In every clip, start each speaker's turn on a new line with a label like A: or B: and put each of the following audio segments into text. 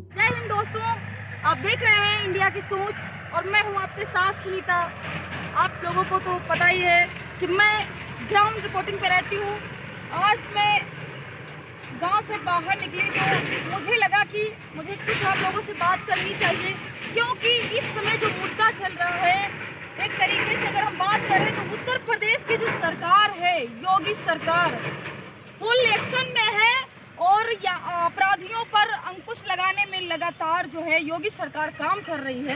A: जय हिंद दोस्तों, आप देख रहे हैं इंडिया की सोच और मैं हूं आपके साथ सुनीता। आप लोगों को तो पता ही है कि मैं ग्राउंड रिपोर्टिंग पे रहती हूं। आज मैं गांव से बाहर निकली तो मुझे लगा कि मुझे कुछ आप लोगों से बात करनी चाहिए, क्योंकि इस समय जो मुद्दा चल रहा है, एक तरीके से अगर हम बात करें तो उत्तर प्रदेश की जो सरकार है, योगी सरकार, फुल एक्शन में है और अपराधियों पर अंकुश लगाने में लगातार जो है योगी सरकार काम कर रही है।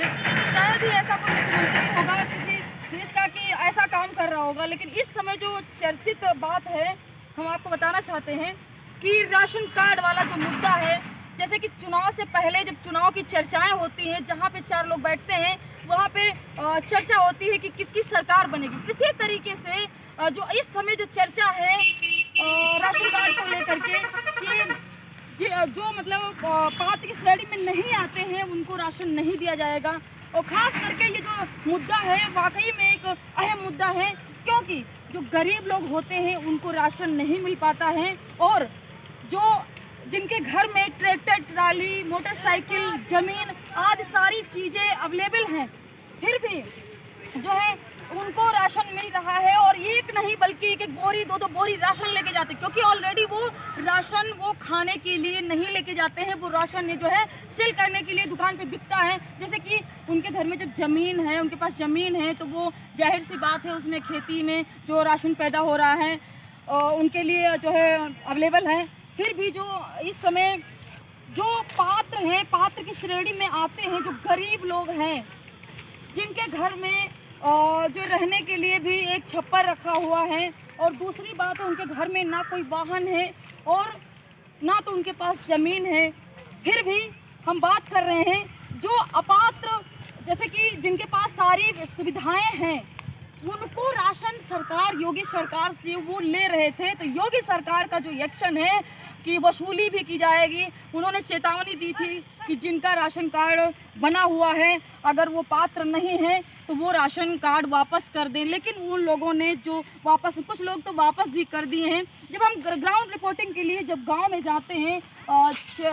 A: शायद ही ऐसा कोई मुख्यमंत्री होगा किसी देश का कि ऐसा काम कर रहा होगा, लेकिन इस समय जो चर्चित बात है हम आपको बताना चाहते हैं कि राशन कार्ड वाला जो मुद्दा है, जैसे कि चुनाव से पहले जब चुनाव की चर्चाएं होती हैं, जहां पे चार लोग बैठते हैं वहां पे चर्चा होती है कि किसकी सरकार बनेगी। इसी तरीके से जो इस समय जो चर्चा है राशन कार्ड को लेकर के कि जो मतलब पात्र की श्रेणी में नहीं आते हैं उनको राशन नहीं दिया जाएगा। और ख़ास करके ये जो मुद्दा है वाकई में एक अहम मुद्दा है, क्योंकि जो गरीब लोग होते हैं उनको राशन नहीं मिल पाता है और जो जिनके घर में ट्रैक्टर, ट्राली, मोटरसाइकिल, ज़मीन आदि सारी चीज़ें अवेलेबल हैं, फिर भी जो है उनको राशन मिल रहा है। और एक नहीं बल्कि एक एक बोरी, दो दो बोरी राशन लेके जाते, क्योंकि ऑलरेडी वो राशन वो खाने के लिए नहीं लेके जाते हैं, वो राशन जो है सेल करने के लिए दुकान पे बिकता है। जैसे कि उनके घर में जब ज़मीन है, उनके पास ज़मीन है, तो वो जाहिर सी बात है उसमें खेती में जो राशन पैदा हो रहा है उनके लिए जो है अवेलेबल है। फिर भी जो इस समय जो पात्र हैं, पात्र की श्रेणी में आते हैं, जो गरीब लोग हैं जिनके घर में जो रहने के लिए भी एक छप्पर रखा हुआ है, और दूसरी बात है उनके घर में ना कोई वाहन है और ना तो उनके पास ज़मीन है, फिर भी हम बात कर रहे हैं जो अपात्र, जैसे कि जिनके पास सारी सुविधाएं हैं, उनको राशन सरकार, योगी सरकार से वो ले रहे थे। तो योगी सरकार का जो एक्शन है कि वसूली भी की जाएगी। उन्होंने चेतावनी दी थी कि जिनका राशन कार्ड बना हुआ है अगर वो पात्र नहीं है तो वो राशन कार्ड वापस कर दें, लेकिन उन लोगों ने जो वापस, कुछ लोग तो वापस भी कर दिए हैं। जब हम ग्राउंड रिपोर्टिंग के लिए जब गांव में जाते हैं,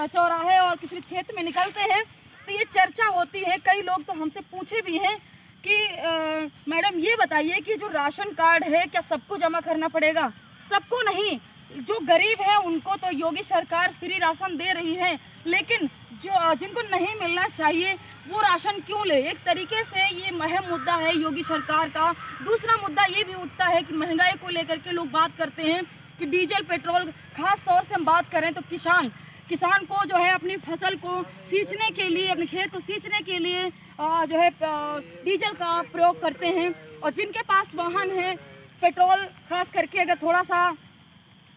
A: चौराहे और किसी क्षेत्र में निकलते हैं, तो ये चर्चा होती है। कई लोग तो हमसे पूछे भी हैं कि मैडम ये बताइए कि जो राशन कार्ड है क्या सबको जमा करना पड़ेगा? सबको नहीं, जो गरीब है उनको तो योगी सरकार फ्री राशन दे रही है, लेकिन जो जिनको नहीं मिलना चाहिए वो राशन क्यों ले? एक तरीके से ये अहम मुद्दा है योगी सरकार का। दूसरा मुद्दा ये भी उठता है कि महंगाई को लेकर के लोग बात करते हैं कि डीजल, पेट्रोल, खास तौर से हम बात करें तो किसान को जो है अपनी फसल को सींचने के लिए, अपने खेत को सींचने के लिए जो है डीजल का प्रयोग करते हैं। और जिनके पास वाहन है, पेट्रोल खास करके अगर थोड़ा सा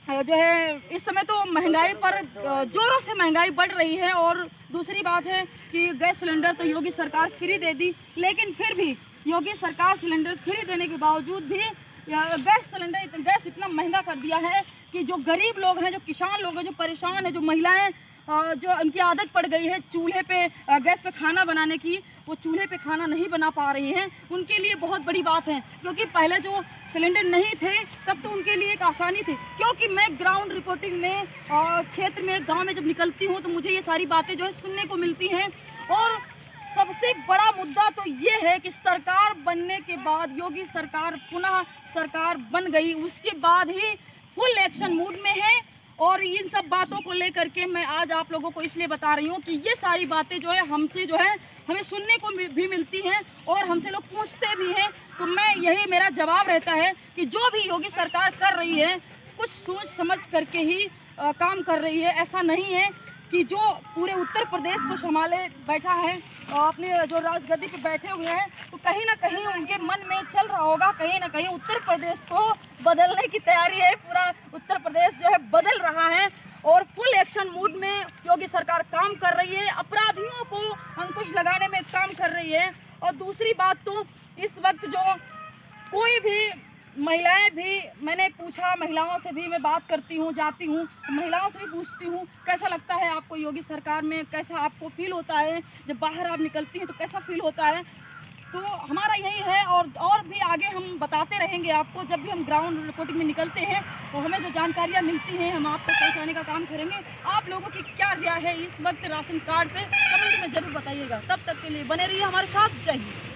A: जो है इस समय तो महंगाई पर जोरों से महंगाई बढ़ रही है। और दूसरी बात है कि गैस सिलेंडर तो योगी सरकार फ्री दे दी, लेकिन फिर भी योगी सरकार सिलेंडर फ्री देने के बावजूद भी गैस इतना महंगा कर दिया है कि जो गरीब लोग हैं, जो किसान लोग हैं, जो परेशान हैं, जो महिलाएं जो उनकी आदत पड़ गई है चूल्हे पे गैस पे खाना बनाने की, वो चूल्हे पे खाना नहीं बना पा रही हैं, उनके लिए बहुत बड़ी बात है। क्योंकि पहले जो सिलेंडर नहीं थे तब तो उनके लिए एक आसानी थी। क्योंकि मैं ग्राउंड रिपोर्टिंग में क्षेत्र में, गांव में जब निकलती हूं तो मुझे ये सारी बातें जो है सुनने को मिलती हैं। और सबसे बड़ा मुद्दा तो ये है कि सरकार बनने के बाद, योगी सरकार पुनः सरकार बन गई, उसके बाद ही फुल एक्शन मूड में है। और इन सब बातों को लेकर के मैं आज आप लोगों को इसलिए बता रही हूँ कि ये सारी बातें जो है हमसे जो है हमें सुनने को भी मिलती हैं और हमसे लोग पूछते भी हैं। तो मैं यही मेरा जवाब रहता है कि जो भी योगी सरकार कर रही है कुछ सोच समझ करके ही काम कर रही है। ऐसा नहीं है कि जो पूरे उत्तर प्रदेश को संभाले बैठा है, अपने जो राजगद्दी पे बैठे हुए हैं, तो कहीं ना कहीं उनके मन में चल रहा होगा, कहीं ना कहीं उत्तर प्रदेश को बदलने की तैयारी है। पूरा उत्तर प्रदेश जो है बदल रहा है और फुल एक्शन मूड में योगी सरकार काम कर रही है, अपराधियों को अंकुश लगाने में काम कर रही है। और दूसरी बात तो इस वक्त जो कोई भी महिलाएं भी, मैंने पूछा, महिलाओं से भी मैं बात करती हूँ, जाती हूँ, तो महिलाओं से भी पूछती हूँ कैसा लगता है आपको योगी सरकार में, कैसा आपको फील होता है जब बाहर आप निकलती हैं तो कैसा फील होता है? तो हमारा यही है और भी आगे हम बताते रहेंगे आपको। जब भी हम ग्राउंड रिपोर्टिंग में निकलते हैं तो हमें जो जानकारियाँ मिलती हैं हम आपको पहुँचाने का काम करेंगे। आप लोगों की क्या राय है इस वक्त राशन कार्ड पे, कमेंट में ज़रूर बताइएगा। तब तक के लिए बने रहिए हमारे साथ। जय हिंद।